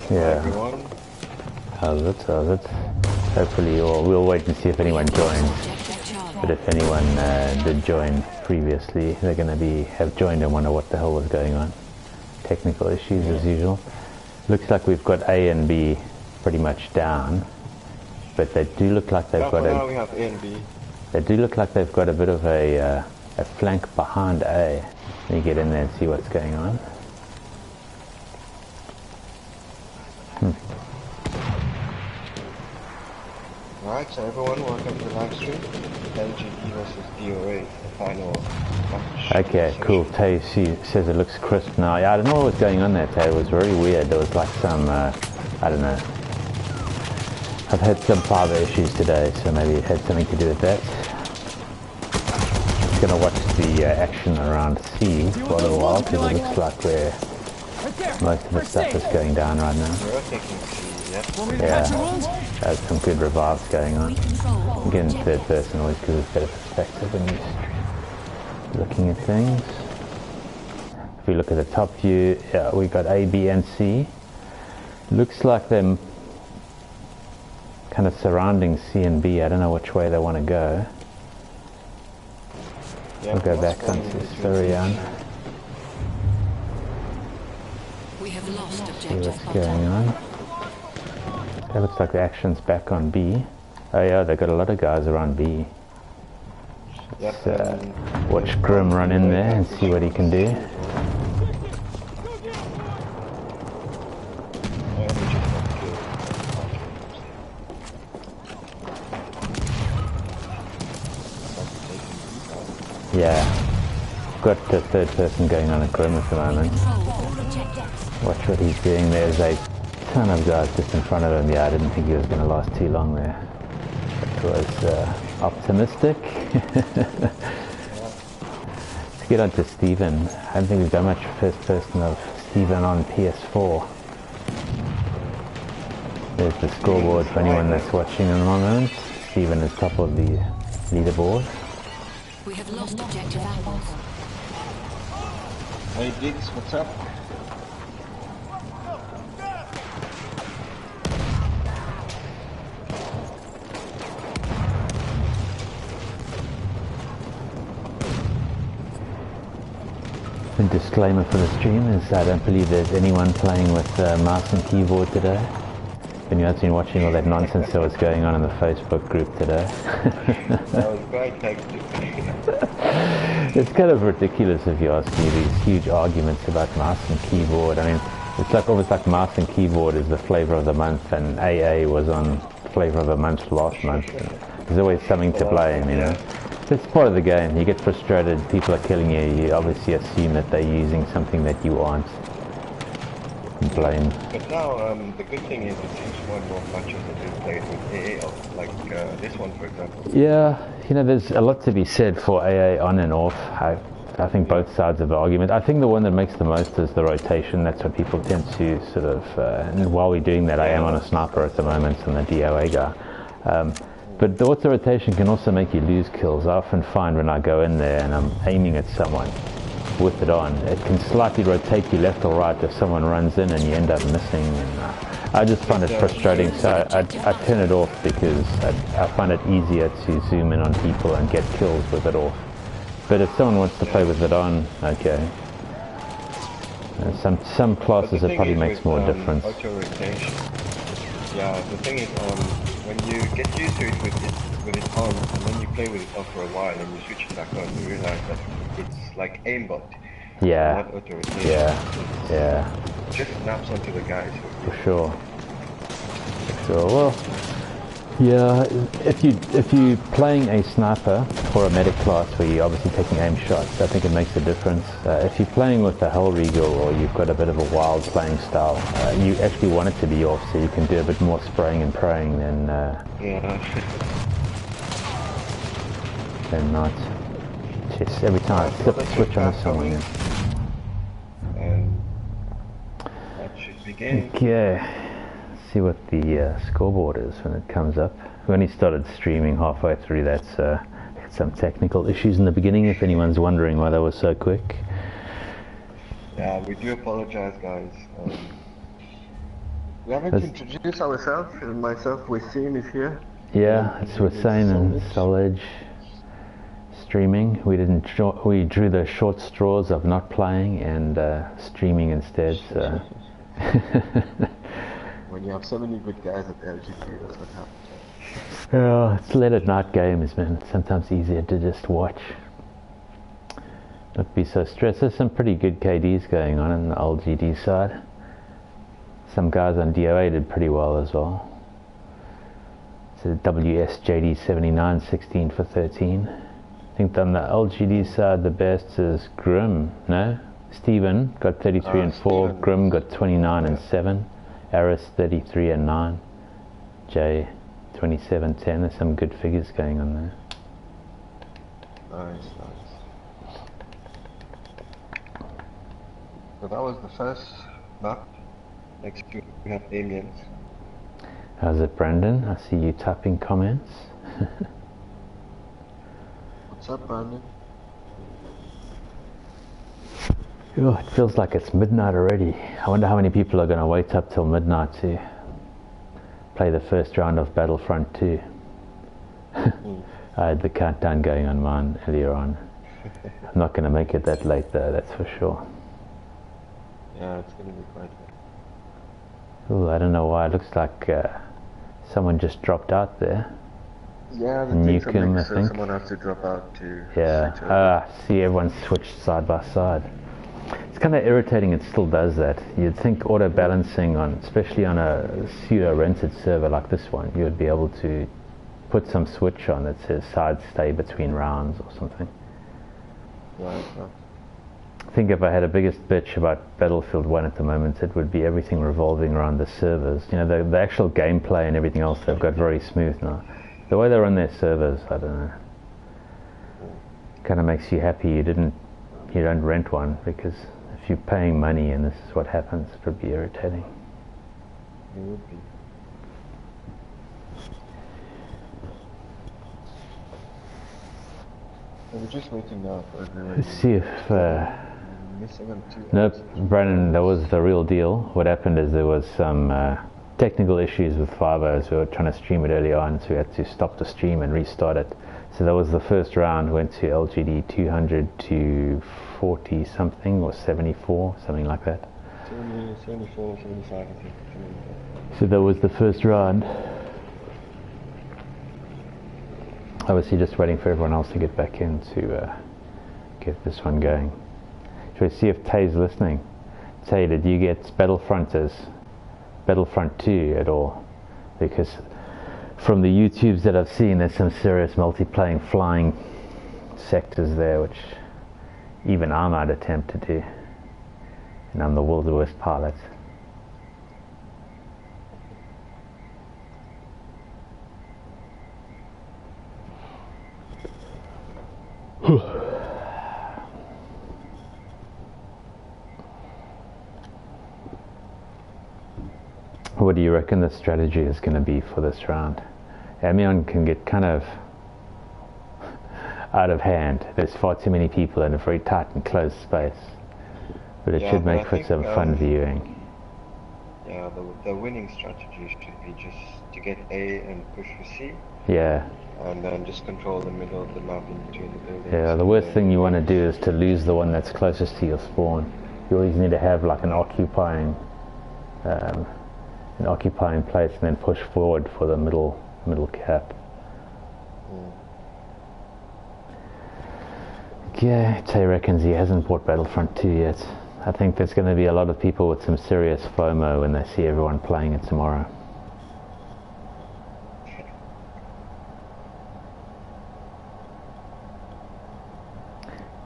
Yeah. Everyone. How's it? How's it? Hopefully, or we'll wait and see if anyone joins. But if anyone did join previously, they're going to have joined and wonder what the hell was going on. Technical issues as usual. Looks like we've got A and B pretty much down, but they do look like they've got now we have A and B. They do look like they've got a bit of a flank behind A. Let me get in there and see what's going on. Alright, so everyone, welcome to the live stream. LDG versus DOA, the final match. Okay, cool. Tay says it looks crisp now. Yeah, I don't know what was going on there, Tay. It was very weird. There was like some, I don't know. I've had some fiber issues today, so maybe it had something to do with that. Just gonna watch the action around C for a little while, because it looks like where most of the stuff is going down right now. Yeah, there's some good revives going on. Again, third person always gives us better perspective when you're looking at things. If we look at the top view, yeah, we got A, B, and C. Looks like they're kind of surrounding C and B. I don't know which way they want to go. We'll go back onto Surian. See what's going on. It looks like the action's back on B. Oh yeah, they've got a lot of guys around B. Let's watch Grim run in there and see what he can do. Yeah, got the third person going on at Grim at the moment. Watch what he's doing. There's a ton of guys just in front of him. Yeah, I didn't think he was going to last too long there. It was optimistic. Let's get on to Steven. I don't think we've done much first person of Steven on PS4. There's the scoreboard for anyone that's watching in the moment. Steven is top of the leaderboard. We have lost objective apples. Hey Diggs, what's up? The disclaimer for the stream is I don't believe there's anyone playing with mouse and keyboard today. When you have been watching all that nonsense that was going on in the Facebook group today. That was quite hectic. It's kind of ridiculous if you ask me, these huge arguments about mouse and keyboard. I mean, it's like almost like mouse and keyboard is the flavor of the month, and AA was on flavor of the month last month. There's always something to blame, you know. It's part of the game. You get frustrated, people are killing you, you obviously assume that they're using something that you aren't. And blame. But now, the good thing is it seems more and more matches have been played with AA, like this one for example. Yeah, you know, there's a lot to be said for AA on and off. I think both sides of the argument. I think the one that makes the most is the rotation. That's what people tend to sort of, and while we're doing that, I am on a sniper at the moment and the DOA guy. But the auto rotation can also make you lose kills. I often find when I go in there and I'm aiming at someone with it on, it can slightly rotate you left or right if someone runs in and you end up missing. And I just find it frustrating, so I turn it off because I find it easier to zoom in on people and get kills with it off. But if someone wants to play with it on, okay. Some classes it probably makes more difference. Auto rotation. Yeah, the thing is, when you get used to it with it on, and then you play with it on for a while, and you switch it back on, you realize that it's like aimbot. Yeah. Not auto rotation. Yeah. Just snaps onto the guys. For sure. So well, yeah. If you playing a sniper or a medic class where you're obviously taking aim shots, I think it makes a difference. If you're playing with a Hellregal or you've got a bit of a wild playing style, you actually want it to be off so you can do a bit more spraying and praying than than not. Just every time I flip the switch on someone. And that should begin. Okay. See what the scoreboard is when it comes up. We only started streaming halfway through that, so had some technical issues in the beginning if anyone's wondering why that was so quick. Yeah, we do apologize, guys. We haven't introduced ourselves. Myself, Wasim is here. Yeah, it's Hussein and Solage streaming. We didn't. We drew the short straws of not playing and streaming instead. So. When you have so many good guys at LDG, that's what happens. Yeah, it's late at night games, man. It's sometimes easier to just watch. Not be so stressed. There's some pretty good KDs going on the LGD side. Some guys on DOA did pretty well as well. So WSJD 79, 16 for 13. I think on the LGD side the best is Grim, no? Stephen got 33 and 4, Stephen. Grim got 29 and 7, Aris 33 and 9, Jay 27, 10. There's some good figures going on there. Nice. So that was the first map. Next we have aliens. How's it, Brandon? I see you typing comments. What's up, Brandon? Oh, it feels like it's midnight already. I wonder how many people are going to wait up till midnight to play the first round of Battlefront 2. I had the countdown going on mine earlier on. I'm not going to make it that late though, that's for sure. Yeah, it's going to be quite late. Oh, I don't know why. It looks like someone just dropped out there. Yeah, the Newcomb, I think. Someone has to drop out to. Yeah. See, everyone's switched side by side. It's kind of irritating. It still does that. You'd think auto balancing on, especially on a pseudo rented server like this one, you would be able to put some switch on that says side stay between rounds or something. Right. I think if I had a biggest bitch about Battlefield 1 at the moment, it would be everything revolving around the servers. You know, the actual gameplay and everything else they've got very smooth now. The way they run their servers, I don't know. Kind of makes you happy you don't rent one, because if you're paying money and this is what happens, it would be irritating. It would be. We're just waiting now for everyone. Let's see if... Nope, Brandon, that was the real deal. What happened is there was some technical issues with 5.0, we were trying to stream it early on, so we had to stop the stream and restart it. So that was the first round, went to LGD 200 to 40 something, or 74, something like that. 74, 75, I think. So that was the first round. Obviously just waiting for everyone else to get back in to get this one going. Should we see if Tay's listening? Tay, did you get Battlefront 2 at all? Because from the YouTubes that I've seen, there's some serious multiplayer flying sectors there, which even I might attempt to do. And I'm the world's worst pilot. What do you reckon the strategy is going to be for this round? Amiens can get kind of out of hand. There's far too many people in a very tight and closed space. But it should make for some fun viewing. Yeah, the winning strategy should be just to get A and push for C. Yeah. And then just control the middle of the map in between the buildings. Yeah, the worst thing you want to do is to lose the one that's closest to your spawn. You always need to have like an occupying place and then push forward for the middle cap. Yeah, Tay reckons he hasn't bought Battlefront 2 yet. I think there's going to be a lot of people with some serious FOMO when they see everyone playing it tomorrow.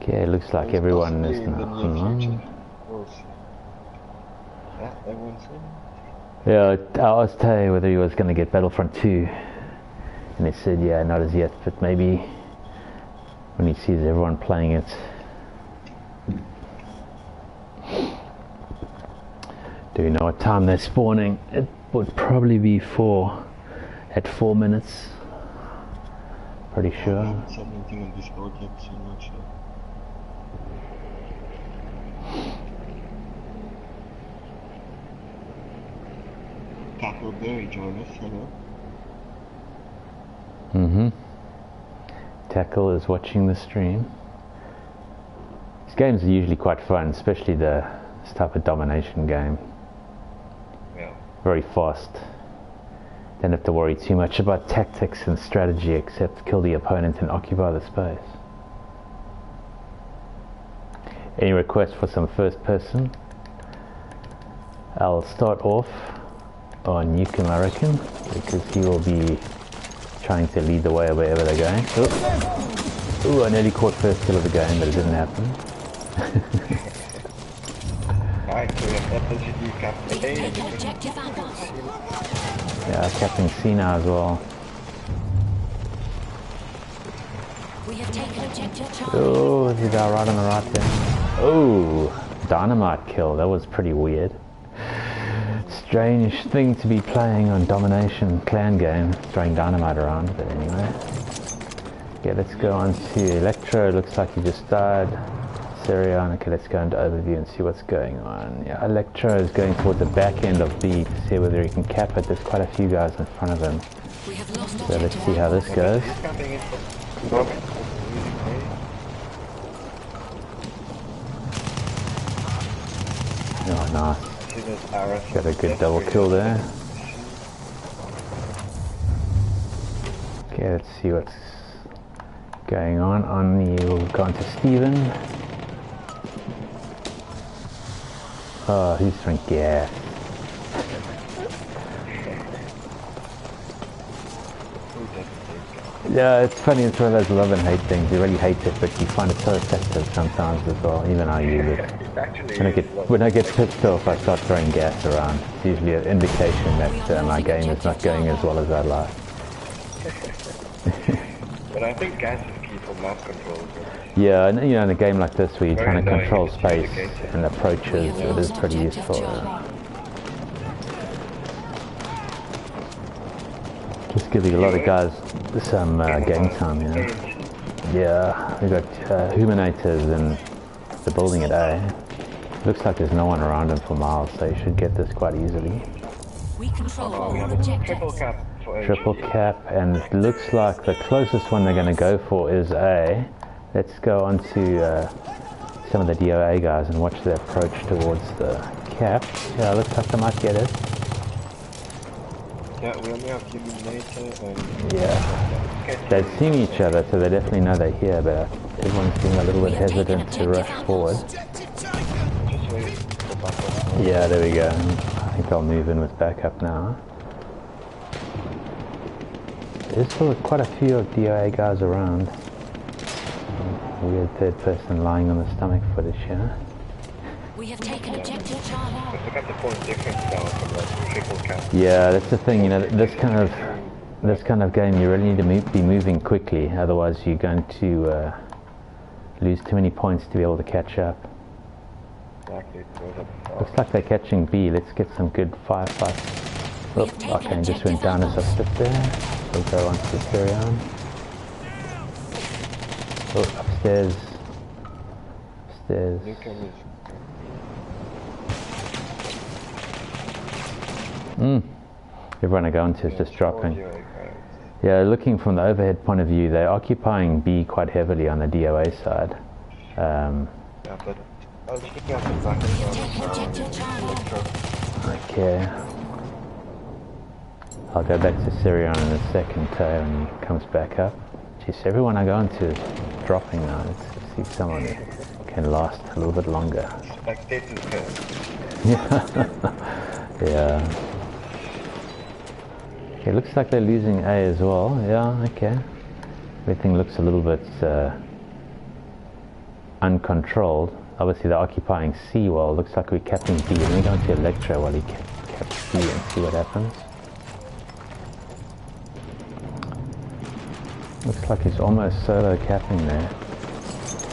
Okay, it looks like everyone is now. Yeah, I asked Tay whether he was going to get Battlefront 2, and he said, yeah, not as yet, but maybe when he sees everyone playing it. Do you know what time they're spawning? It would probably be at 4 minutes. Pretty sure. I haven't said anything on Discord yet, so I'm not sure. Tackleberry join us, hello. Tackle is watching the stream. These games are usually quite fun, especially this type of domination game. Yeah. Very fast. Don't have to worry too much about tactics and strategy except kill the opponent and occupy the space. Any requests for some first person? I'll start off on Newcomb, I reckon, because he will be trying to lead the way wherever they're going. Ooh, I nearly caught first kill of the game, but it didn't happen. Alright, so we have LDG Captain A and Objective apples. Yeah, Captain C now as well. We have taken objective Charlie. Oh, there's a guy right on the right there. Oh, dynamite kill. That was pretty weird. Strange thing to be playing on domination clan game, throwing dynamite around, but anyway. Okay, let's go on to Electro. Looks like he just died. Sirion. Okay, let's go into overview and see what's going on. Yeah, Electro is going towards the back end of B to see whether he can cap it. There's quite a few guys in front of him. We have lost So let's see how this goes. Oh, nice. Got a good double kill there. Okay, let's see what's going on. We'll go on to Steven. Oh, he's throwing gas. Yeah, it's funny, it's one of those love and hate things. You really hate it, but you find it so effective sometimes as well. Even I use it. When I get pissed off, I start throwing gas around. It's usually an indication that my game is not going as well as I'd like. But I think gas is key for map control. Yeah, and you know, in a game like this where you're trying to control space and approaches, it is pretty useful. Just giving a lot of guys some game time, you know. Yeah, we've got Humanators in the building at A. Looks like there's no one around him for miles, so you should get this quite easily. We control all We have a objectives. triple cap for Triple cap, and it looks like the closest one they're going to go for is A. Let's go on to some of the DOA guys and watch their approach towards the cap. Yeah, looks like they might get it. Yeah, we only have Illuminator and... Yeah. They've seen each other, so they definitely know they're here, but everyone's being a little bit hesitant to rush forward. Just wait for backup. Yeah, there we go. I think I'll move in with backup now. There's still quite a few of DOA guys around. Weird third person lying on the stomach footage here. We have taken objective Charlie. But look at the point difference now from the triple cap. Yeah, that's the thing. You know, this kind of game, you really need to be moving quickly. Otherwise, you're going to lose too many points to be able to catch up. Exactly. Looks like they're catching B. Let's get some good firefights. Oh, okay, just went down as I stood there. We'll go on to Sirion. Oh, upstairs. Upstairs. Everyone I go into is just dropping. Yeah, looking from the overhead point of view, they're occupying B quite heavily on the DOA side. Yeah, but I was looking at the back Okay. I'll go back to Sirion in a second when he comes back up. Jeez, everyone I go into is dropping now. Let's see if someone can last a little bit longer. spectators can. Yeah. Yeah. Okay, looks like they're losing A as well. Yeah, okay. Everything looks a little bit uncontrolled. Obviously they're occupying C well. Looks like we're capping B. Let me go into Electro while he caps B and see what happens. Looks like he's almost solo capping there.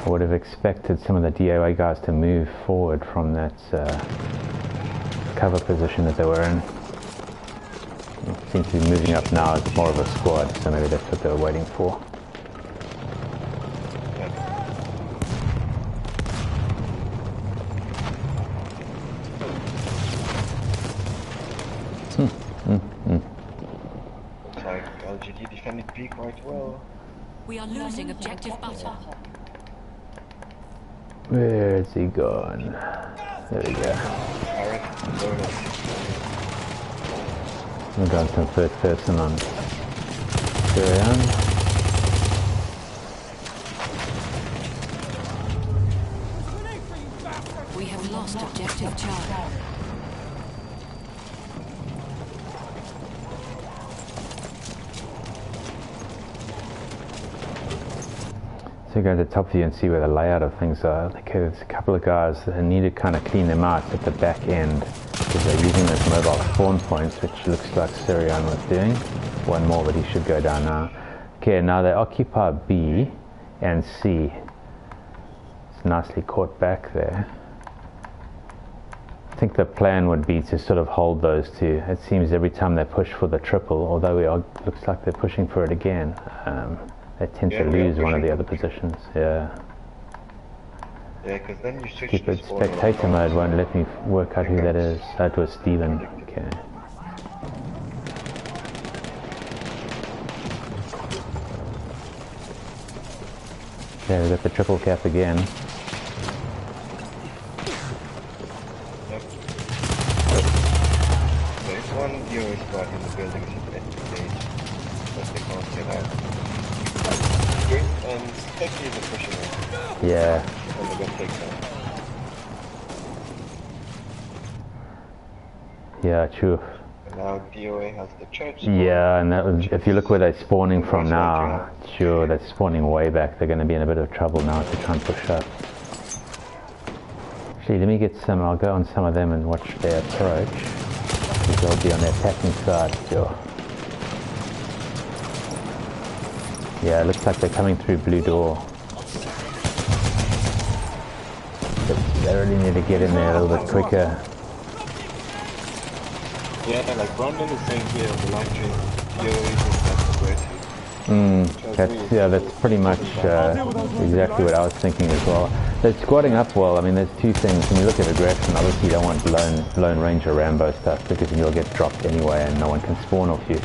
I would have expected some of the DOA guys to move forward from that cover position that they were in. It seems to be moving up now. It's more of a squad, so maybe that's what they were waiting for. Looks like LGD defended B quite well. We are losing objective butter. Where is he gone? There we go. Barrett, bonus. We've got some first person on Syrian. We have lost objective Charlie. So go to the top view and see where the layout of things are. Okay, there's a couple of guys that need to kind of clean them out at the back end because they're using those mobile spawn points, which looks like Syrian was doing. One more, but he should go down now. Okay, now they occupy B and C. It's nicely caught back there. I think the plan would be to sort of hold those two. It seems every time they push for the triple, although looks like they're pushing for it again. They tend to lose one of the other positions. Yeah. Yeah, because then you switch Keep to it spectator mode won't let me work out who that is. That was Steven. Okay. Yeah, we got the triple cap again. Yep. There's one DOA squad in the building at the stage, but they can't get out. Great, and Techie is pushing it. Yeah. And they're gonna take that. Yeah, true. And now DOA has the church. Yeah, and that was, if you look where they're spawning from now, sure, they're spawning way back. They're going to be in a bit of trouble now to try and push up. Actually, let me get some, I'll go on some of them and watch their approach. Because they'll be on their attacking side, sure. Yeah, it looks like they're coming through blue door. But they really need to get in there a little bit quicker. Yeah, like Brandon is saying here on the live stream, DOA is that's aggressive. That's pretty much exactly what I was thinking as well. They're squatting up well. I mean, there's two things. When you look at aggression, obviously you don't want Lone Ranger Rambo stuff because then you'll get dropped anyway and no one can spawn off you.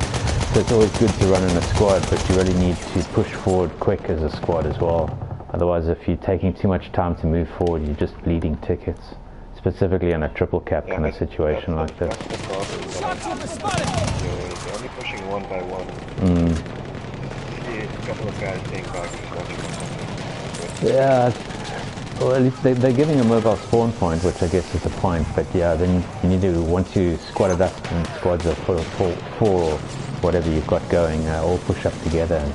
So it's always good to run in a squad, but you really need to push forward quick as a squad as well. Otherwise, if you're taking too much time to move forward, you're just bleeding tickets. Specifically in a triple cap kind of situation like this. That's the problem. They're only pushing one by one. See a couple of guys staying back just watching what's happening. Yeah, well, at least they're giving a mobile spawn point, which I guess is the point. But yeah, then you need to, once you squad it up in squads of four or whatever you've got going, all push up together and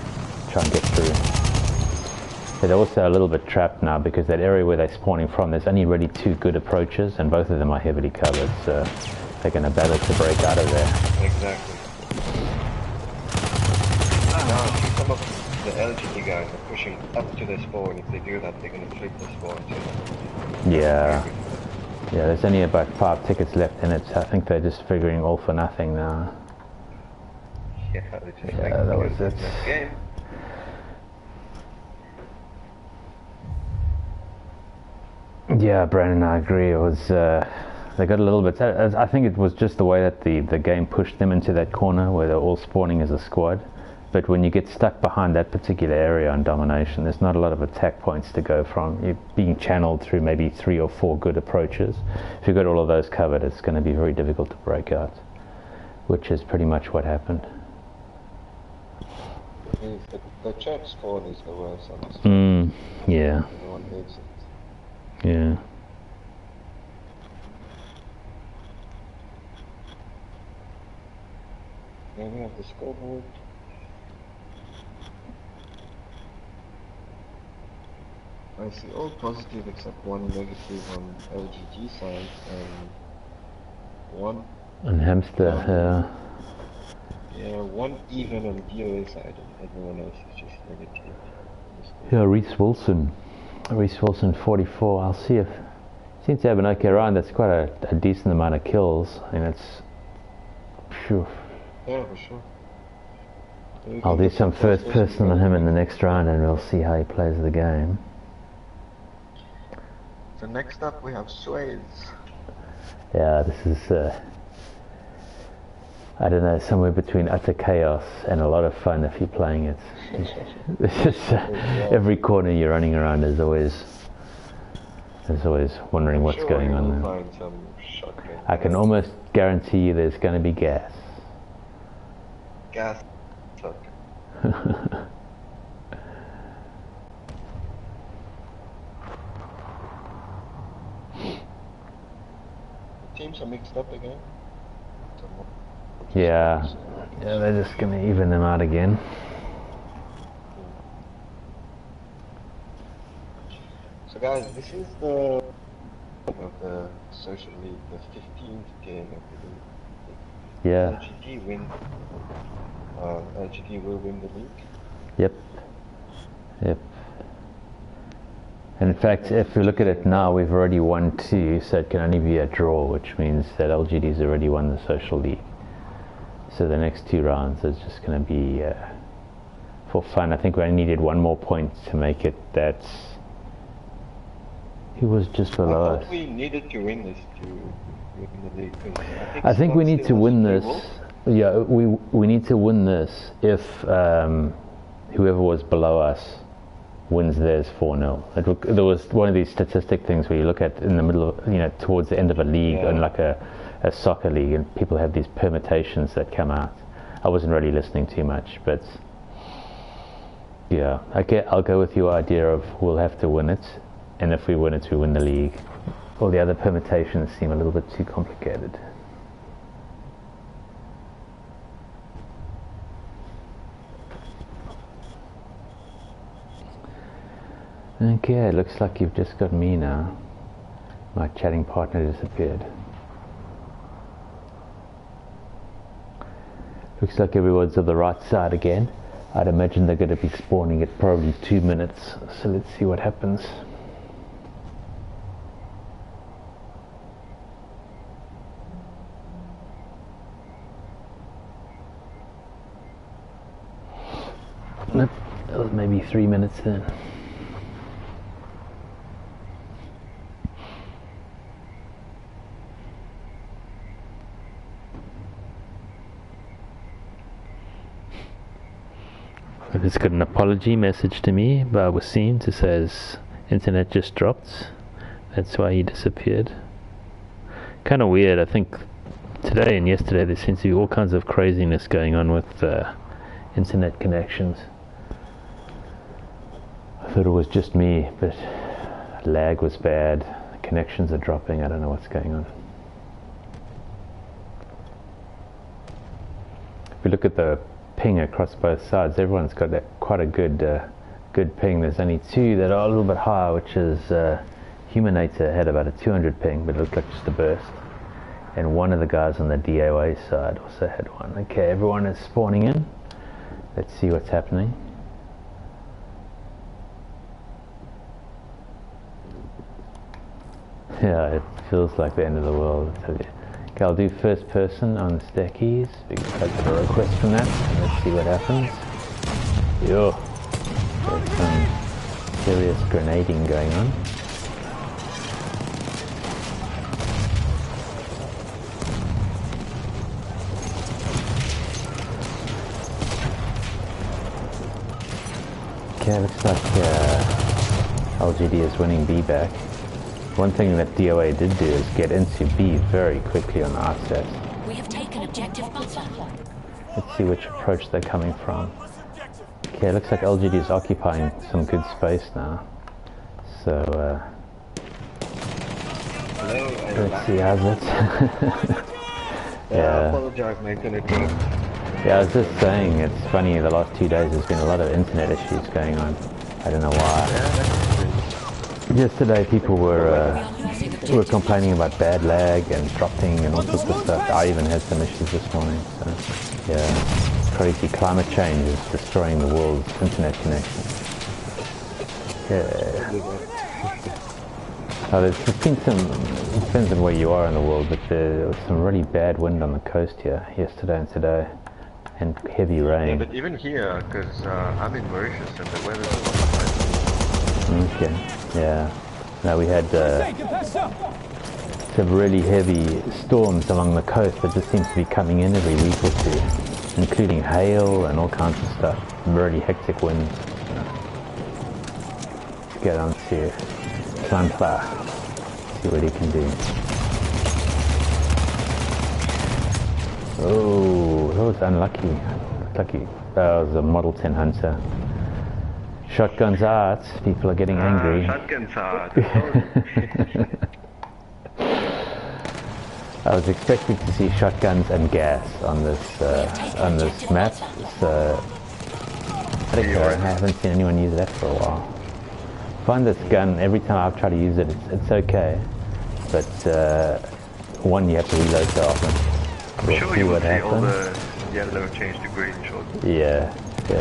try and get through. But they're also a little bit trapped now because that area where they're spawning from, there's only really two good approaches and both of them are heavily covered, so they're going to battle to break out of there. Exactly. Now I see some of the LGD guys are pushing up to the spawn. If they do that, they're going to flip the spawn too. Yeah. Yeah, there's only about 5 tickets left in it, so I think they're just figuring all for nothing now. Yeah, they just Yeah, that was it. Next game. Yeah, Brandon, I agree. It was they got a little bit. I think it was just the way that the game pushed them into that corner where they're all spawning as a squad. But when you get stuck behind that particular area on domination, there's not a lot of attack points to go from. You're being channeled through maybe 3 or 4 good approaches. If you've got all of those covered, it's going to be very difficult to break out, which is pretty much what happened. The church spawn is the worst, honestly. Yeah. No one hates it. Yeah. Then we have the scoreboard. I see all positive except one negative on LGG side and one. And Hamster, Yeah, one even on DOA side and everyone else is just negative. Yeah, Reese Wilson, 44. I'll see if seems to have an okay round. That's quite a decent amount of kills, and it's. Phew. Yeah, for sure. I'll do some first person on him in the next round, and we'll see how he plays the game. So next up we have Swades. Yeah, this is. I don't know, somewhere between utter chaos and a lot of fun if you're playing it. It's just, every corner you're running around is always wondering what's going on there. Find some shotgun. I can almost guarantee you there's going to be gas. Gas. Shotgun. Teams are mixed up again. Yeah, they're just going to even them out again. So guys, this is the of the social league, the 15th game of the league. Yeah. LGD will win the league. Yep. And in fact, if we look at it now, we've already won 2, so it can only be a draw, which means that LGD's already won the social league. So the next 2 rounds is just going to be for fun. I think we only needed 1 more point to make it. That's who was just below us. I thought we needed to win this to win the league. I think we need to win this. Yeah, we need to win this if whoever was below us wins theirs 4-0. There was one of these statistic things where you look at in the middle of, towards the end of a league, and like a soccer league, and people have these permutations that come out. I wasn't really listening too much, but yeah, I'll go with your idea of we'll have to win it, and if we win it, we win the league. All the other permutations seem a little bit too complicated. Okay, looks like you've just got me now. My chatting partner disappeared. Looks like everyone's on the right side again. I'd imagine they're going to be spawning at probably 2 minutes, so let's see what happens. Nope, that was maybe 3 minutes then. I just got an apology message to me by Wasim to says internet just dropped. That's why he disappeared. Kind of weird. I think today and yesterday there seems to be all kinds of craziness going on with internet connections. I thought it was just me, but lag was bad. Connections are dropping. I don't know what's going on. If we look at the ping across both sides, everyone's got quite a good ping. There's only 2 that are a little bit higher, which is Humanator had about a 200 ping, but it looked like just a burst. And one of the guys on the DOA side also had one. Okay, everyone is spawning in. Let's see what's happening. Yeah, it feels like the end of the world, I tell you. Okay, I'll do first person on the stackies because I got a request from that. Let's see what happens. Yo, there's some serious grenading going on. Okay, looks like LGD is winning B back. One thing that DOA did do is get into B very quickly on the outset. We have taken objective butter. Let's see which approach they're coming from. Okay, looks like LGD is occupying some good space now. So, let's see, how's it? Yeah, I apologize, mate. Yeah, I was just saying, it's funny, the last 2 days there's been a lot of internet issues going on. I don't know why. Yesterday people were complaining about bad lag and dropping and all sorts of stuff. I even had some issues this morning. So yeah, crazy. Climate change is destroying the world's internet connection. Yeah. There's been some, it depends on where you are in the world, but there was some really bad wind on the coast here yesterday and today, and heavy rain. Yeah, but even here, because I'm in Mauritius and the weather's not Okay, yeah. No, we had some really heavy storms along the coast that just seems to be coming in every week or two, including hail and all kinds of stuff. Really hectic winds. Let's get on to Sunflower. See what he can do. Oh, that was unlucky. Lucky. That was a Model 10 Hunter. Shotguns out. People are getting angry. Shotguns out. I was expecting to see shotguns and gas on this map, so I haven't seen anyone use that for a while. I find this gun, every time I've tried to use it, it's okay, but one, you have to reload so often. I'm sure you will see all the yellow change to green shortly. Yeah. I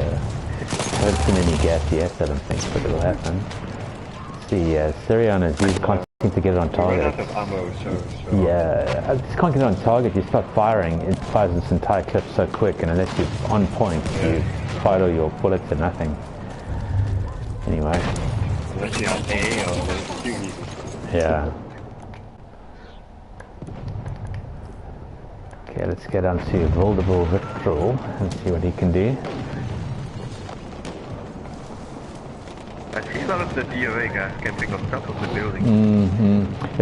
haven't seen any gas yet, I don't think, but it'll happen. See, Siriana is used constantly to get it on target. Out of ammo, so yeah, I just can't get it on target. You start firing, it fires this entire clip so quick, and unless you're on point, you fire all your bullets to nothing. Anyway. Unless you have A or Q. Yeah. Okay, let's get on to Vulnerable Victrol and see what he can do. I see a lot of the DOA guys camping on top of the building.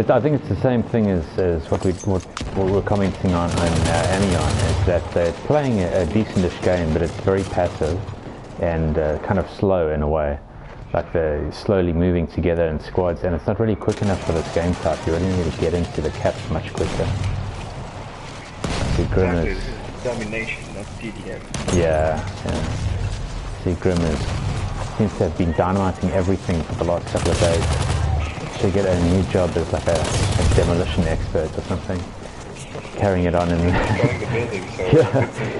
I think it's the same thing as what we're commenting on Amion, is that they're playing a decentish game, but it's very passive and kind of slow in a way. Like they're slowly moving together in squads, and it's not really quick enough for this game type. You really need to get into the caps much quicker. See, Grim is domination, not TDM. Yeah. See, Grim seems to have been dynamiting everything for the last couple of days. Should get a new job as like a demolition expert or something. Carrying it on in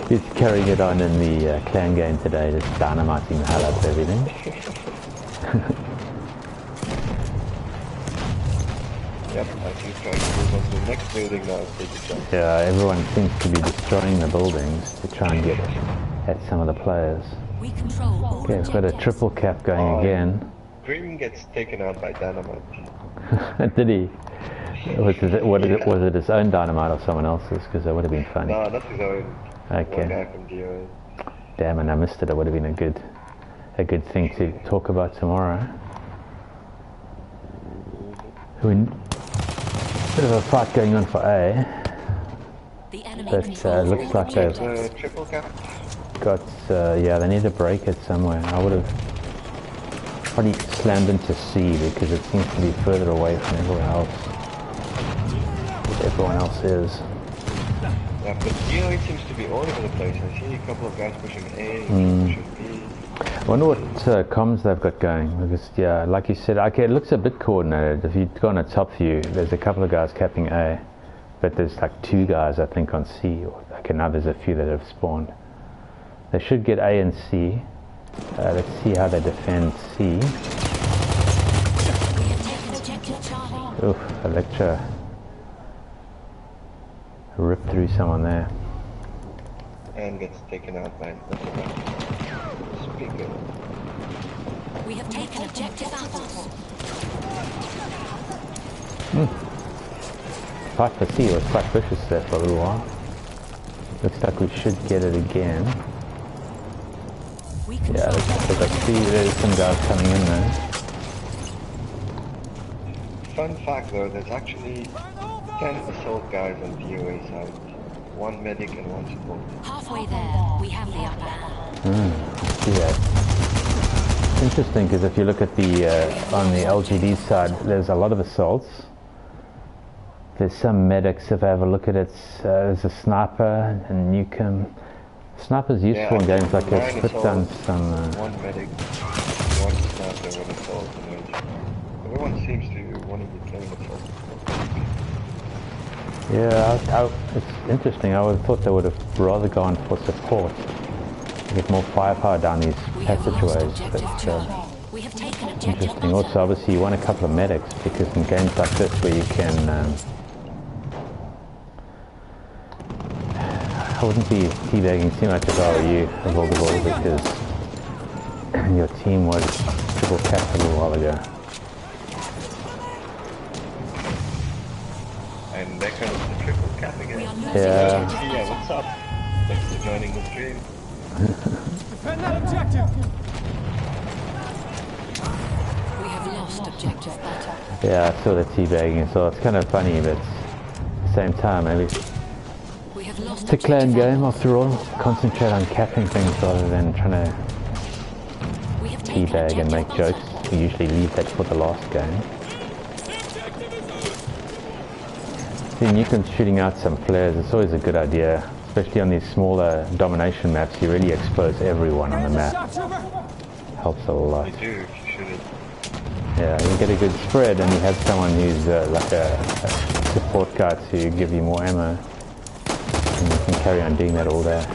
he's carrying it on in the clan game today, just dynamiting the hell out of everything. Yep, I think trying to move on to the next building now. Yeah, everyone seems to be destroying the buildings to try and get at some of the players. We control all Okay, we've got a triple cap going again. Green gets taken out by dynamite. Did he? Was it his own dynamite or someone else's? Because that would have been funny. No, not his own. Okay. One guy from DOA. Damn, and I missed it. It would have been a good thing to talk about tomorrow. Bit of a fight going on for A. The enemy But looks like they've Triple cap. got, yeah, they need to break it somewhere. I would have probably slammed into C because it seems to be further away from everyone else. Everyone else is. Yeah, but DOA seems to be all over the place. I see a couple of guys pushing A, pushing B. I wonder what comms they've got going, because yeah, like you said, okay, it looks a bit coordinated. If you go on a top view, there's a couple of guys capping A, but there's like 2 guys I think on C, or okay, now there's a few that have spawned. They should get A and C. Let's see how they defend C. Oof, Electra ripped through someone there. And gets taken out by Speaker. We have taken objective apples. Fight for C was quite vicious there for a little while. Looks like we should get it again. Yeah, let's see, there's some guys coming in there. Fun fact though, there's actually 10 assault guys on DOA side. 1 medic and 1 support. Halfway there, we have the upper hand. Yeah. It's interesting because if you look at the on the LGD side, there's a lot of assaults. There's some medics. If I have a look at it, there's a sniper and Newcomb. Sniper's useful in games like this. Put down some. 1 medic, 1 sniper, 1 assault. Everyone seems to want to be playing assault. Yeah, it's interesting. I would have thought they would have rather gone for support. Get more firepower down these passageways, but interesting. Also, obviously, you want a couple of medics because in games like this where you can, I wouldn't be teabagging too much if I were you, Vulnerable, because your team was triple capped a little while ago. Yeah. Yeah, what's up? Thanks for joining the stream. Defend that objective! We have lost objective butter. Yeah, I saw the teabagging, so it's kind of funny, but at the same time, maybe We have lost it's a clan objective game apples. after all. Concentrate on capping things rather than trying to We have taken teabag and make objective jokes. butter. We usually leave that for the last game. See, Newcomb's shooting out some flares. It's always a good idea, especially on these smaller domination maps. You really expose everyone on the map. Helps a lot. You do if you shoot it. Yeah, you get a good spread, and you have someone who's like a support guy to give you more ammo, and you can carry on doing that all day.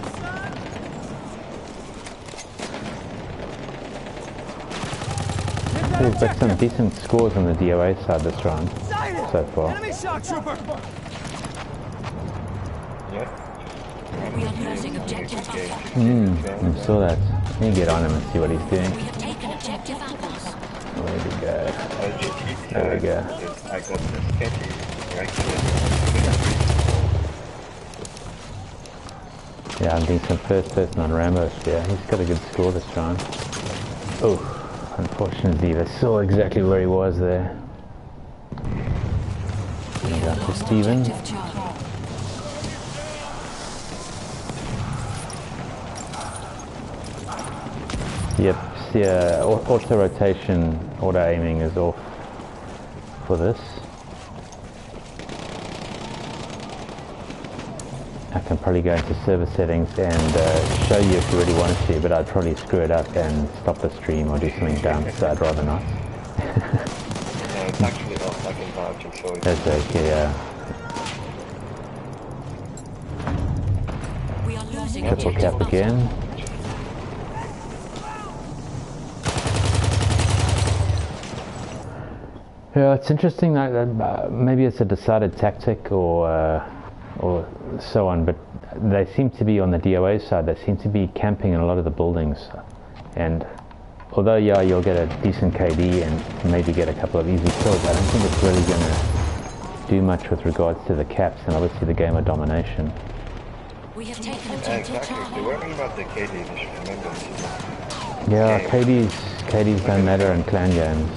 So we've got some decent scores on the DOA side this round so far. Enemy shock trooper! Yeah. We are losing objective butter. I saw that. Let me get on him and see what he's doing. We have taken objective apples. There we go. LGT There we go. I got the sketchy right here. Yeah, I'm doing some first person on Rambo. Yeah, he's got a good score this round. Oh, unfortunately, they saw exactly where he was there. We Down have to lost Steven. objective Charlie. Yep, yeah, auto rotation, auto aiming is off for this. I can probably go into server settings and show you if you really wanted to, but I'd probably screw it up and stop the stream or do something dumb, so I'd rather not. No, it's actually off. I can vouch and show it. That's okay, yeah. We are losing Triple objective cap butter. again. Yeah, it's interesting that maybe it's a decided tactic or so on, but they seem to be on the DOA side. They seem to be camping in a lot of the buildings, and although yeah, you'll get a decent KD and maybe get a couple of easy kills, I don't think it's really going to do much with regards to the caps and obviously the game of domination. We have taken Yeah, objective exactly. If Charlie. you're worrying about the KD, they should remember this. Yeah, Okay. KDs don't matter in clan games.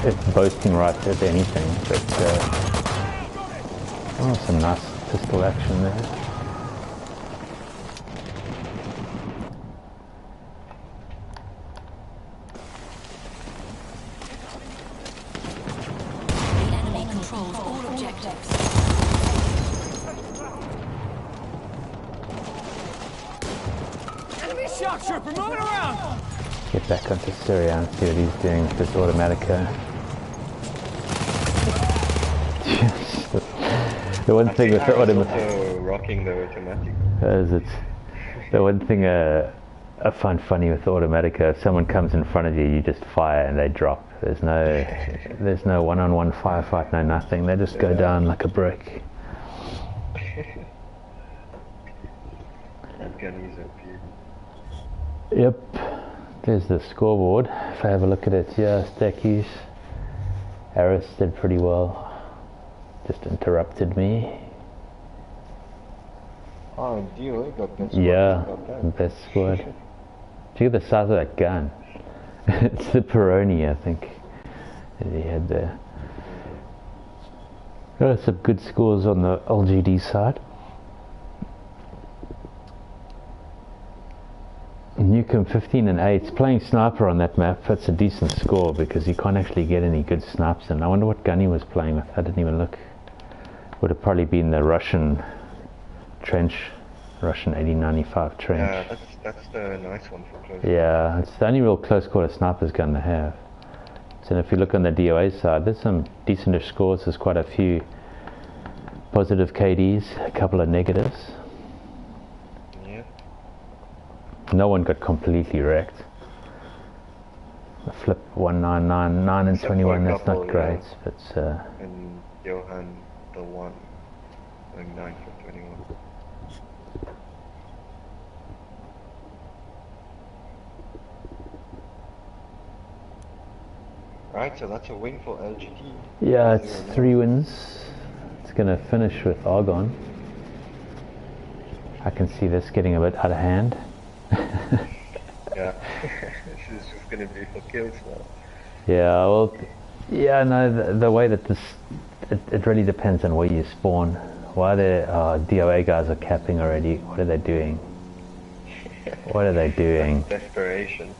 It's boasting rights if anything, but oh, some nice pistol action there. The enemy controls all objectives. Enemy shock trooper moving around! Get back onto Syria and see what he's doing with this Automatica. The one thing with the Automatica also rocking the automatic. is it's the one thing I find funny with the Automatica. If someone comes in front of you, you just fire and they drop. There's no one-on-one firefight, no nothing. They just go down like a brick. That gun is OP. Yep. There's the scoreboard. If I have a look at it, yeah, Stackies. Aris did pretty well. Just interrupted me. Oh, DOA got best. Yeah, Not bad. best squad. Look at the size of that gun. It's the Peroni, I think, that he had there. There are some good scores on the LGD side. Newcomb 15 and 8. Playing sniper on that map, that's a decent score because you can't actually get any good snipes in. I wonder what gun he was playing with. I didn't even look. Would have probably been the Russian trench, Russian 8095 trench. Yeah, that's the nice one for close. Yeah, it's the only real close quarter sniper's gun to have. So if you look on the DOA side, there's some decentish scores. There's quite a few positive KDs, a couple of negatives. Yeah. No one got completely wrecked. The flip 199, 9 and Except for a 21, that's couple, not great, yeah. but And Johan, the one, like 9 for 21. Right, so that's a win for LGT. yeah, it's 3 wins, It's going to finish with Argon. I can see this getting a bit out of hand. Yeah, this is just gonna be for kills now. Yeah, well, yeah, no, the way that this, it really depends on where you spawn. Why the DOA guys are capping already? What are they doing? What are they doing? Desperation.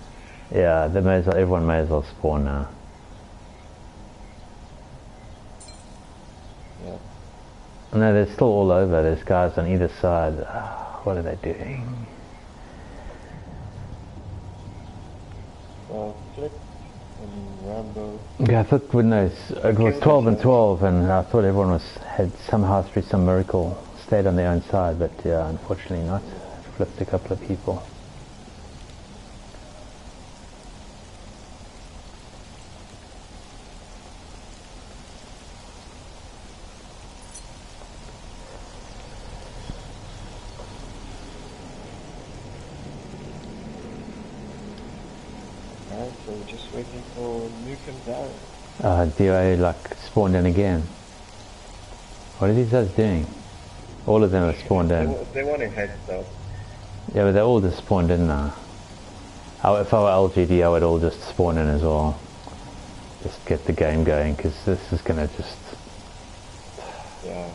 Yeah, they may as well, everyone may as well spawn now. Yeah. No, they're still all over. There's guys on either side. What are they doing? Flip and Rambo. Yeah, I thought when it was 12 and 12, and I thought everyone had somehow through some miracle stayed on their own side, but yeah, unfortunately not. Flipped a couple of people. Alright, so we're just waiting for Nukem down. DOA like spawned in again. What are these guys doing? All of them have spawned in. They want to head though. Yeah, but they're all just spawned in now. If I were LGD, I would all just spawn in as well. Just get the game going, because this is going to just... Yeah.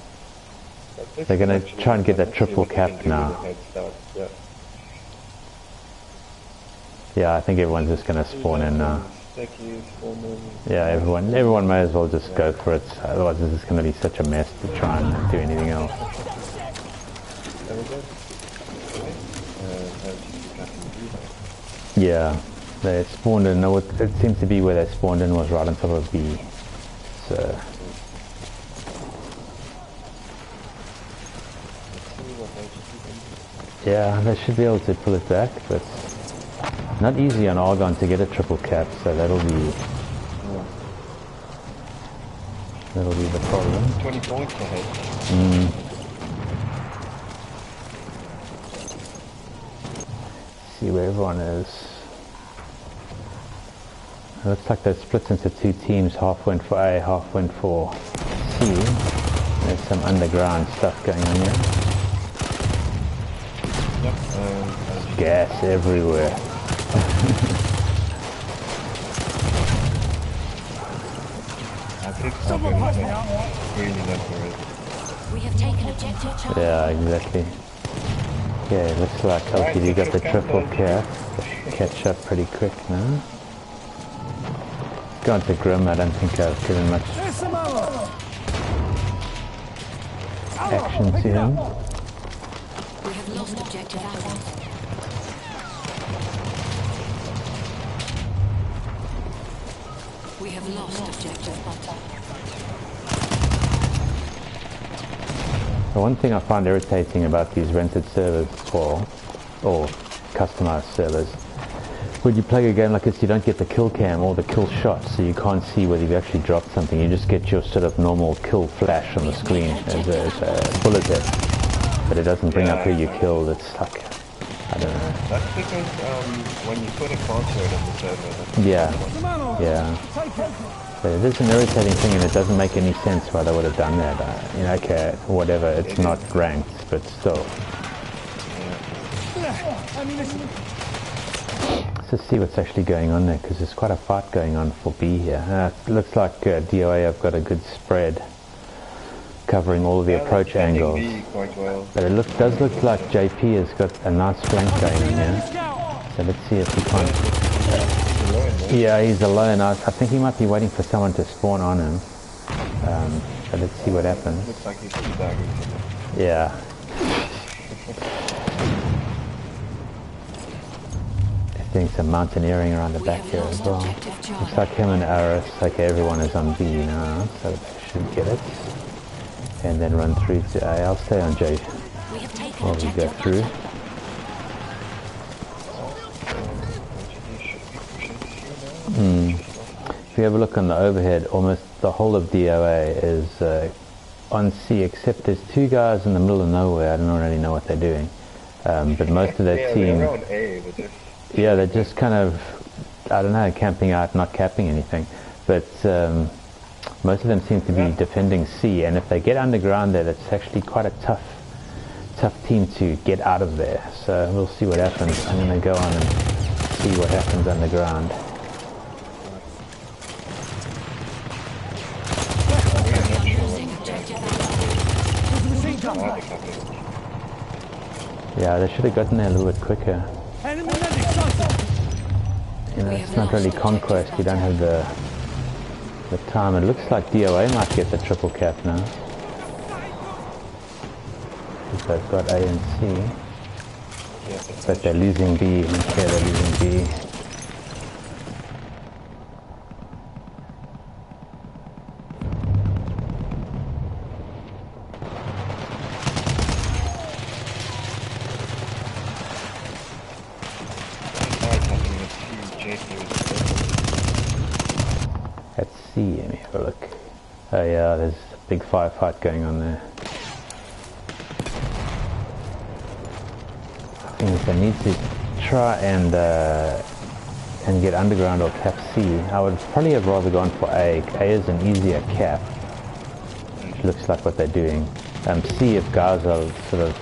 They're going to try and get that triple cap now. Yeah. Yeah, I think everyone's just going to spawn in now. Yeah, everyone may as well just go for it. Otherwise, this is going to be such a mess to try and do anything else. Yeah, they spawned in. It seems to be where they spawned in was right on top of B. So. Yeah, they should be able to pull it back, but not easy on Argon to get a triple cap, so that'll be the problem. 20 points ahead. See where everyone is. It looks like they're split into two teams, half went for A, half went for C. There's some underground stuff going on here. Yep. Gas everywhere. I think someone is green enough already. We have taken objective Charlie. Yeah, exactly. Okay, looks like LTD got the triple cap. Catch up pretty quick now. Gone to Grim, I don't think I've given much There's some ammo. action to him. We have lost objective Alpha. We have lost objective Butter. The one thing I find irritating about these rented servers or customized servers, when you play a game like this, you don't get the kill cam or the kill shot, so you can't see whether you've actually dropped something. You just get your sort of normal kill flash on the screen as a bullet hit, but it doesn't bring up who you killed. It's like, I don't know. That's because when you put a password on the server, Some ammo. Yeah. Take it. But it is an irritating thing, and it doesn't make any sense why they would have done that. You know, okay, whatever, it's not ranked, but still. Ammunition. Let's just see what's actually going on there, because there's quite a fight going on for B here. It looks like DOA have got a good spread, covering all of the approach angles. quite well. But it does look like JP has got a nice flank going on here. So let's see if he can't. Yeah, he's alone. I think he might be waiting for someone to spawn on him. But let's see what happens. Looks like he's teabagging. Yeah. He's doing some mountaineering around the We back have here as lost well. objective Looks Charlie. like him and Aris, okay, everyone is on B now, so they should get it. And then run through to A. I'll stay on J We have taken while we go objective through. Butter. If you have a look on the overhead, almost the whole of DOA is on C, except there's two guys in the middle of nowhere. I don't really know what they're doing. But most of their team, They're around A with this. yeah, they're just kind of, I don't know, camping out, not capping anything. But Most of them seem to be defending C, and if they get underground there, that's actually quite a tough team to get out of there. So we'll see what happens. I'm going to go on and see what happens underground. Yeah, they should have gotten there a little bit quicker. You know, it's not really conquest. You don't have the time. It looks like DOA might get the triple cap now. Because they've got A and C. But they're losing B. Okay, they're losing B. At C, let me have a look. Oh yeah, there's a big firefight going on there. I think they need to try and get underground or cap C. I would probably have rather gone for A. A is an easier cap. It looks like what they're doing. C, if guys are sort of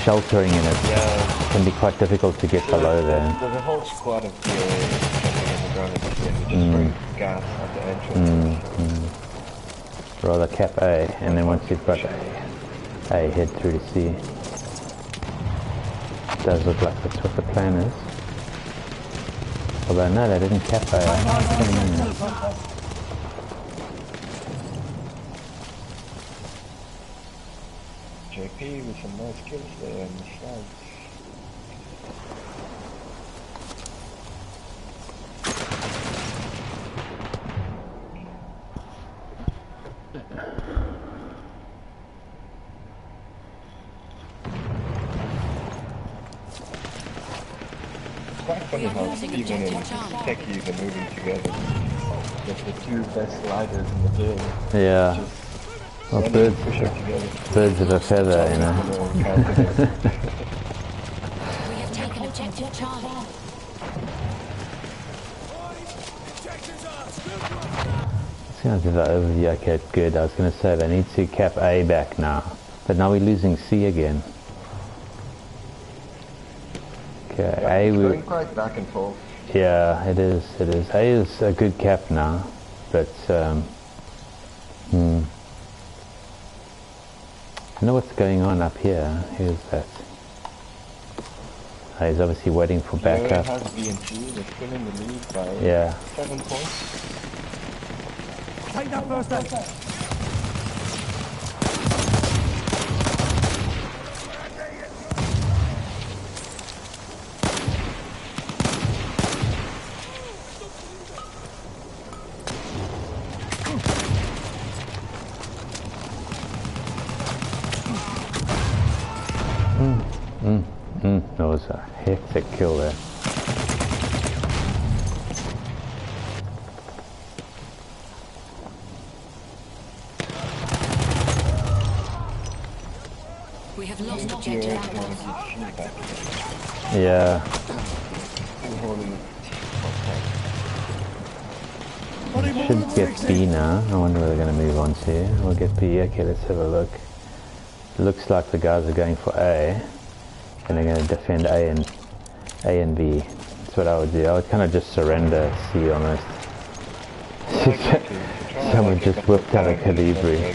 sheltering in it, can be quite difficult to get below there. There's a whole squad of underground and just throwing gas at the entrance. Rather cap A, and then once you've got A, head through to C. It does look like that's what the plan is. Although no, they didn't cap A. JP with some nice kills there on the sides. Quite funny how Steven and Techie are moving together. Just the two best sliders in the game. Yeah. Well, birds of a feather, you know. We have taken objective Charlie. It's going to do that overview. Okay, good. I was going to say they need to cap A back now. But now we're losing C again. Okay, Yeah, A it's we... going quite back and forth. Yeah, it is. It is. A is a good cap now. But, I know what's going on up here. Who's that? He's obviously waiting for backup. has BNG, they're still in the lead by 7 points. Take that first aid. That was a hectic kill there. We have lost objective apples. Yeah. Should get B now. I wonder where they're going to move on to. We'll get B. Okay, let's have a look. Looks like the guys are going for A. And they're going to defend A and B. That's what I would do. I would kind of just surrender C almost. Someone just whipped out a Calibri.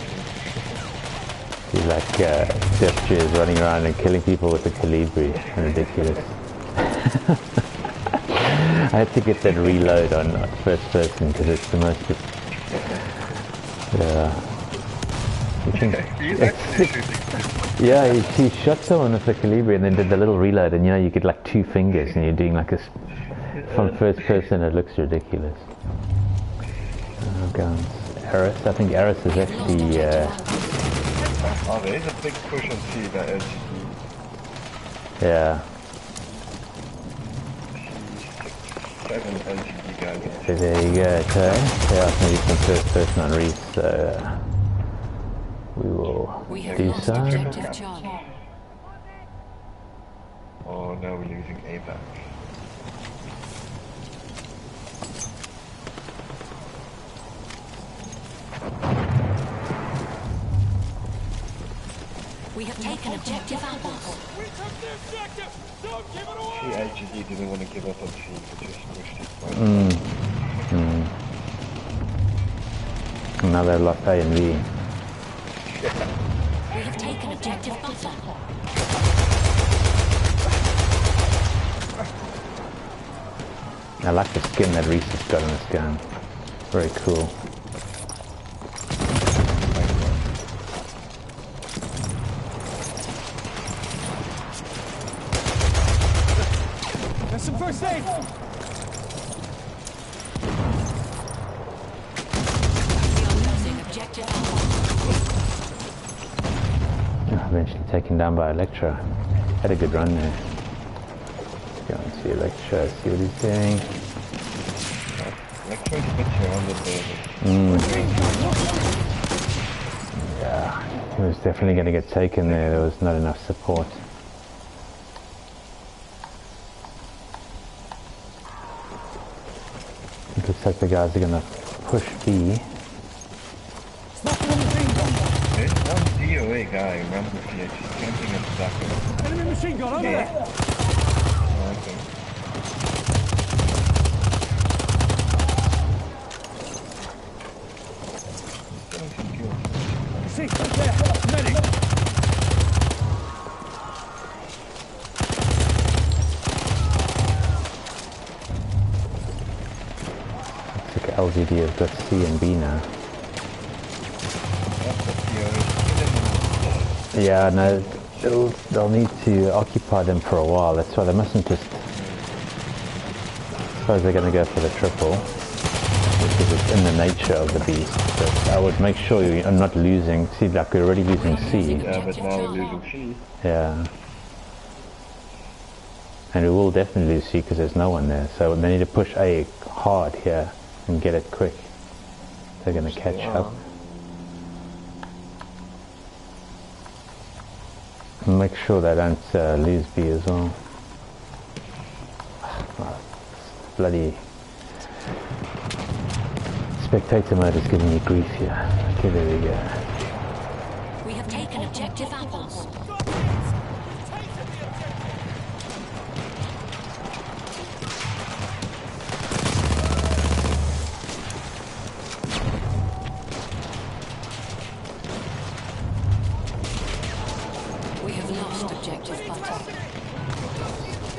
He's like Death Cheers running around and killing people with a Calibri. Ridiculous. I had to get that reload on first person because it's the most... Yeah, he shot someone with a Calibri and then did the little reload, and you know you get like 2 fingers and you're doing like a... From first person it looks ridiculous. Oh guns. Aris, I think Aris is actually... Oh, there is a big push on C that LDG. Yeah. 7 LDG guys. So there you go, okay. Yeah, maybe some first person on Reese, so... we will do so. Objective Charlie. Oh, now we're losing A back. objective apples. See, LDG didn't want to give up on C, but just pushed it. Now they've lost A and B. We have taken objective butter. I like the skin that Reese has got on his gun. Very cool. There's some first aid. We are losing objective apples. Eventually taken down by Electra. Had a good run there. Go and see Electra, see what he's doing. Electra's a bit surrounded there. Yeah, he was definitely going to get taken there. There was not enough support. It looks like the guys are going to push B. There's one DOA guy around the field, he's camping at the back of it. Enemy machine gun over there. Oh, okay. Getting some kills. See, right there. Medic. Looks like LDG has got C and B now. That's the DOA. Yeah, no, they'll need to occupy them for a while. That's why they mustn't just... I suppose they're going to go for the triple, because it's in the nature of the beast. But I would make sure you're not losing. See, like we're already losing C. Yeah, but now we're losing C. Yeah. And we will definitely lose C because there's no one there. So they need to push A hard here and get it quick. They're going to catch up. Make sure they don't lose B as well. Bloody spectator mode is giving me grief here. Okay, there we go. We have taken objective apples. We have lost objective butter.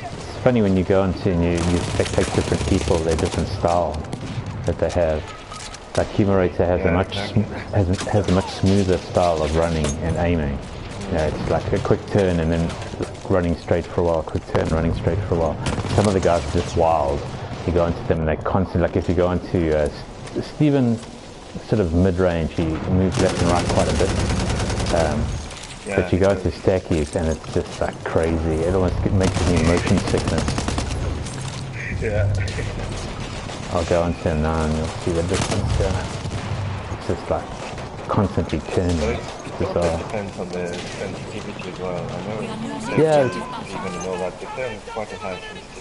It's funny when you go into and you spectate different people, their different style that they have. Like Humerator has a much has a much smoother style of running and aiming. Yeah, it's like a quick turn and then running straight for a while, quick turn, running straight for a while. Some of the guys are just wild. You go into them and they're constantly, like if you go into Steven, sort of mid-range, he moves left and right quite a bit. But you go to stackies and it's just like crazy. It almost makes me motion sickness. Yeah. I'll go on to him now and you'll see the difference here. It's just like constantly turning. But It's it also bizarre. depends on the sensitivity as well. I know Yeah. you're going to know that the turn is quite a high sensitivity.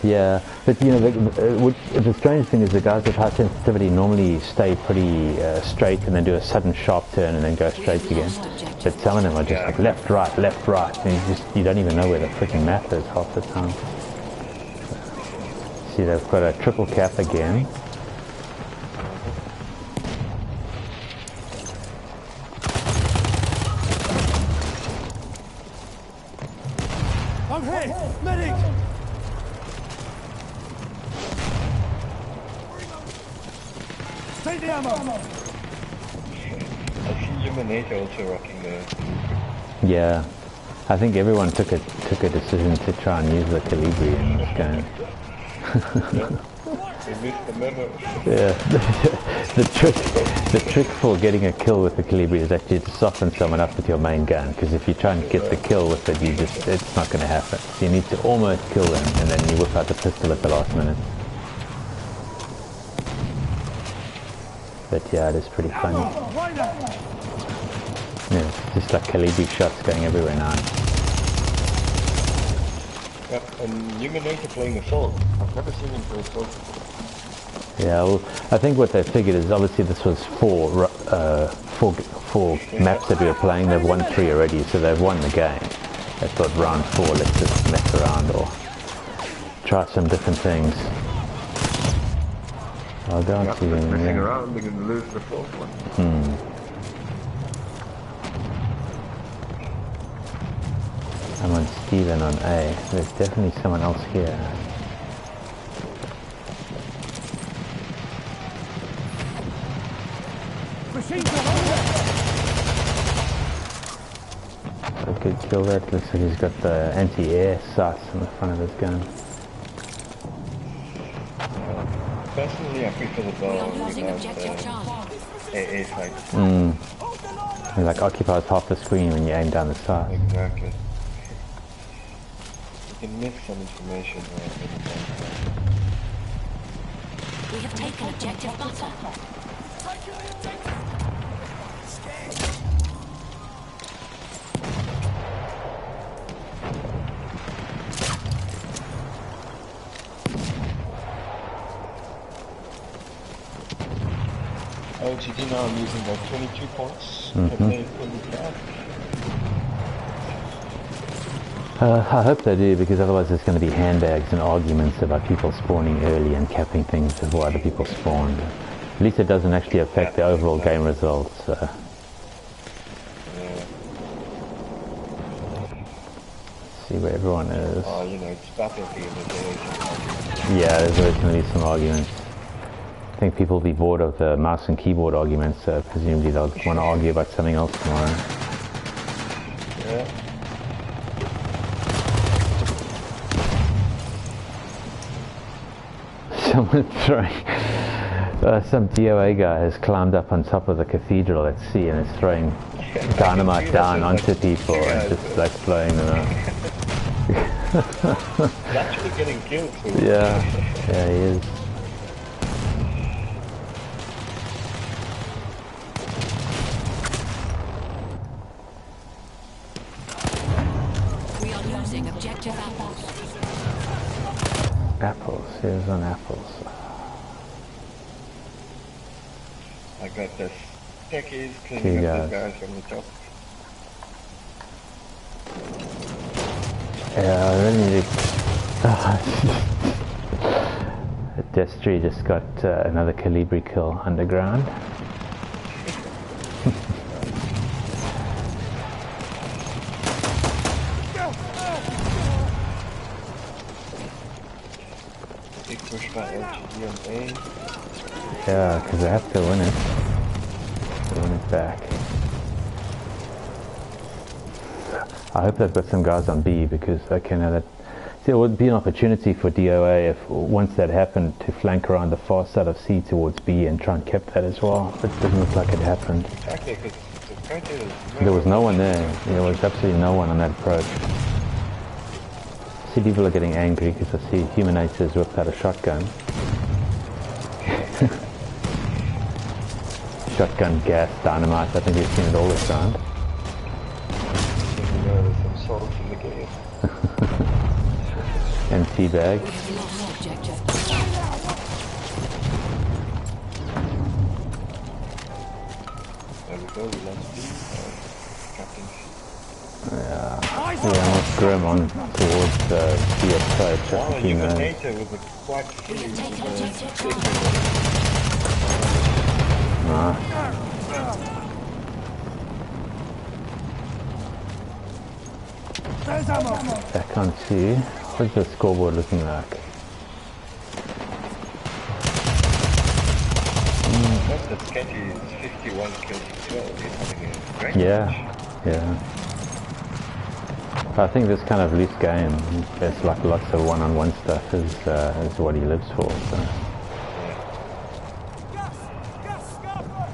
So Yeah, but you know, the strange thing is the guys with high sensitivity normally stay pretty straight and then do a sudden sharp turn and then go straight again. But some of them are just like left, right, and you don't even know where the freaking map is half the time. See, they've got a triple cap again. I'm hit. Medic. Take the ammo. I see Humanator also rocking the... Yeah, I think everyone took a decision to try and use the Calibri in this game. They missed the memo. Yeah, the trick for getting a kill with the Calibri is actually to soften someone up with your main gun, because if you try and get the kill with it, it's not going to happen. So you need to almost kill them, and then you whip out the pistol at the last minute. But yeah, it is pretty funny. Yeah, it's just like Calibri shots going everywhere now. Yep, and Humanator playing Assault. I've never seen him play Assault before. Yeah, well, I think what they figured is obviously this was four maps that we were playing. They've won 3 already, so they've won the game. They thought round 4, let's just mess around or try some different things. I'll go and see them. Messing around, they're going to lose the 4th one. I'm on Steven on A. There's definitely someone else here. Machine gun on there. I could kill that. Looks like he's got the anti-air sights on the front of his gun. Personally, I prefer the We bow are losing without objective charge. AA sight. It like occupies half the screen when you aim down the sight. Exactly. You can miss some information there. We have taken objective butter. LDG now I'm using about 22 points. Mm-hmm. I hope they do, because otherwise there's going to be handbags and arguments about people spawning early and capping things before other people spawn. At least it doesn't actually affect the overall game results. See where everyone is. Oh, you know, it's battlefield. Yeah, there's always going to be some arguments. I think people will be bored of the mouse and keyboard arguments, so presumably they'll want to argue about something else tomorrow. Yeah. Someone throwing... some DOA guy has climbed up on top of the cathedral at sea and is throwing dynamite down onto people and just like blowing them up. He's actually getting killed too. Yeah, yeah, he is. We are losing objective apples. Apples, here's on apples. I got this techies cleaning up the guys from the top. Yeah, I really need to... Destry just got another Calibri kill underground. Big push by LDG on A. Yeah, because they have to win it. To win it back. I hope they've got some guys on B, because okay, now that there would be an opportunity for DOA if once that happened to flank around the far side of C towards B and try and keep that as well. But it doesn't look like it happened. Exactly, because There was no one there. There was absolutely no one on that approach. I see people are getting angry because I see Humanators whipped out a shotgun. Shotgun, gas, dynamite. I think we've seen it all this round. there's some salt in the game. And teabag. We have lost objective. There we go, we lost B. Captain C. Yeah, almost grim on towards the B approach. Oh, I think he knows. Humanator with a quite We silly have taken objective charge. There's ammo. Back on 2. What's the scoreboard looking like? That's the sketchy is 51 kills to 12. He's having a great Yeah, match. yeah. I think this kind of loose game, there's like lots of one-on-one stuff is what he lives for. So. Gas! Gas scupper!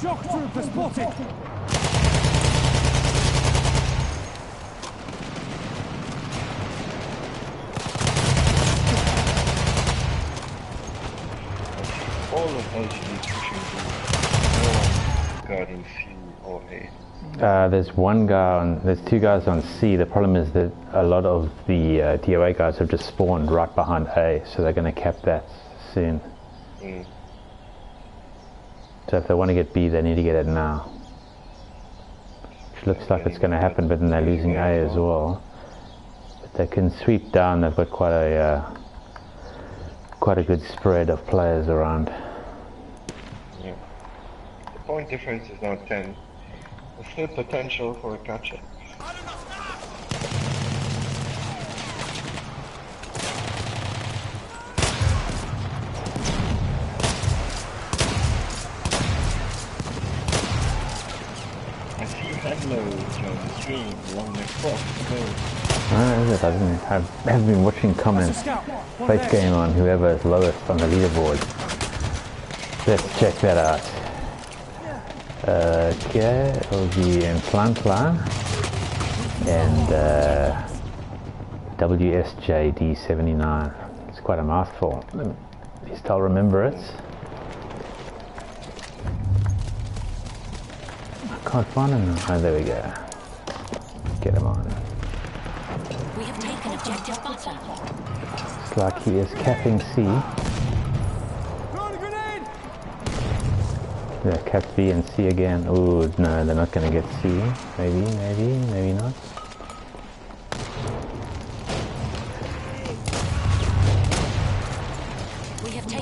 Shock trooper spotted! All of LGD pushing B. No one guarding C or A. There's one guy on. There's two guys on C. The problem is that a lot of the DOA guys have just spawned right behind A, so they're going to cap that soon. So if they want to get B, they need to get it now. Which looks like it's going to happen, but then they're losing A as well. But they can sweep down. They've got quite a good spread of players around. Yeah. The point difference is now 10. There's still potential for a catch-up. I see you had loads on the stream along the cross. Oh, is it? I haven't been watching comments. Face game on whoever is lowest on the leaderboard. Let's check that out. Okay, LG and Plantla and WSJD79. It's quite a mouthful. At least I'll remember it. I can't find him. Oh, there we go. Get him on. We have taken objective butter. Looks like he is capping C. Yeah, cap B and C again. Oh no, they're not going to get C. Maybe not.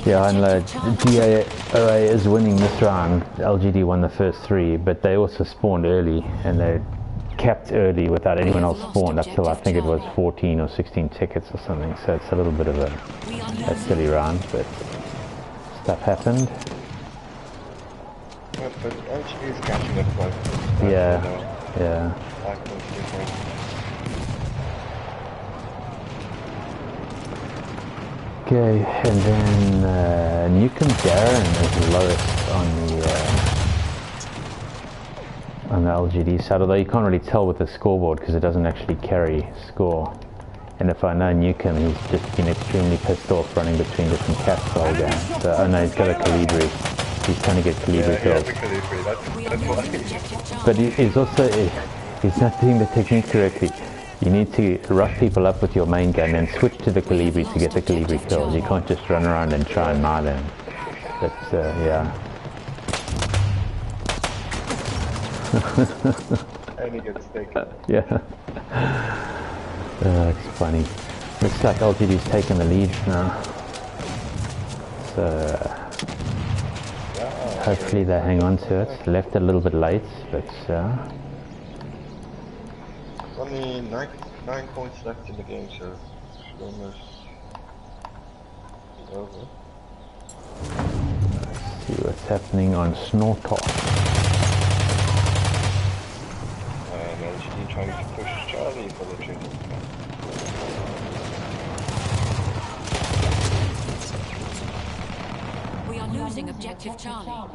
Yeah, I know DOA is winning this round. LGD won the first 3, but they also spawned early and they capped early without anyone else spawned up till I think it was 14 or 16 tickets or something. So it's a little bit of a silly round, but stuff happened. But LG is catching up quite fast. Yeah. Okay, and then Newcomb Darren is lowest on the LGD side, although you can't really tell with the scoreboard because it doesn't actually carry score. And if I know Newcomb, he's just been extremely pissed off running between different caps the whole game. So I know he's got a Calibri. He's trying to get Calibri kills. But he's also, he's not doing the technique correctly. You need to rough people up with your main gun and switch to the Calibri to get the Calibri kills. You can't just run around and try and mar them. But yeah. And he gets taken. Yeah. It's funny. Looks like LGD's taken the lead now. So hopefully they hang on to it. Left a little bit late, but only 9 points left in the game, so it's almost over. Let's see what's happening on Snortok. LGD trying to push Charlie for the trigger. We are losing objective Charlie.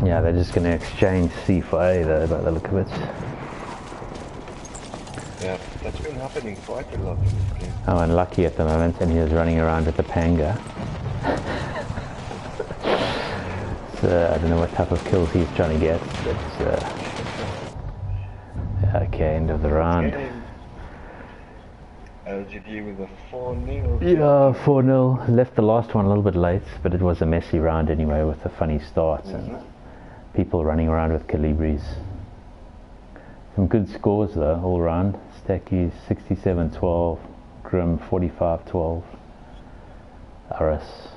Yeah, they're just going to exchange C for A though, by the look of it. Yeah, that's been happening quite a lot in this game. Oh, and Lucky at the moment, and he was running around with the Panga. So I don't know what type of kills he's trying to get, but okay, end of the round. LGD with a 4-0. Yeah, 4-0. Left the last one a little bit late, but it was a messy round anyway with a funny start and people running around with Calibris. Some good scores though, all round. Stacky 67-12, Grim 45-12, Aris.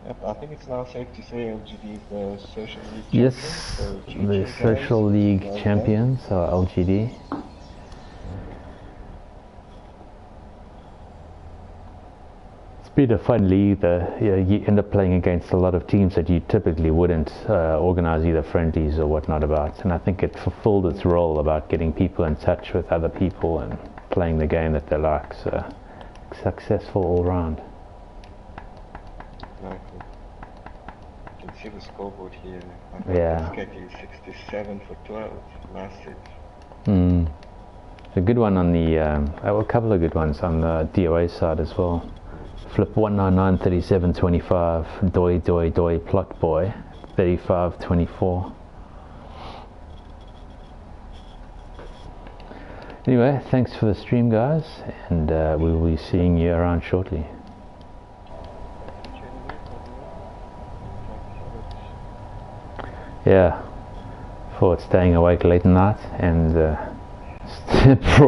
Yep, I think it's now safe to say LGD is the social league champion. Yes, So the social league champions are LGD. It's been a fun league though. Yeah, you end up playing against a lot of teams that you typically wouldn't organize either friendlies or whatnot about. And I think it fulfilled its role about getting people in touch with other people and playing the game that they like. So successful all round. Exactly. You can see the scoreboard here. Yeah. Getting 67 for 12. Massive. A good one on the, a couple of good ones on the DOA side as well. Flip 1993725 doi doi doi plot boy 3524. Anyway, thanks for the stream, guys, and we will be seeing you around shortly. Yeah, for staying awake late at night and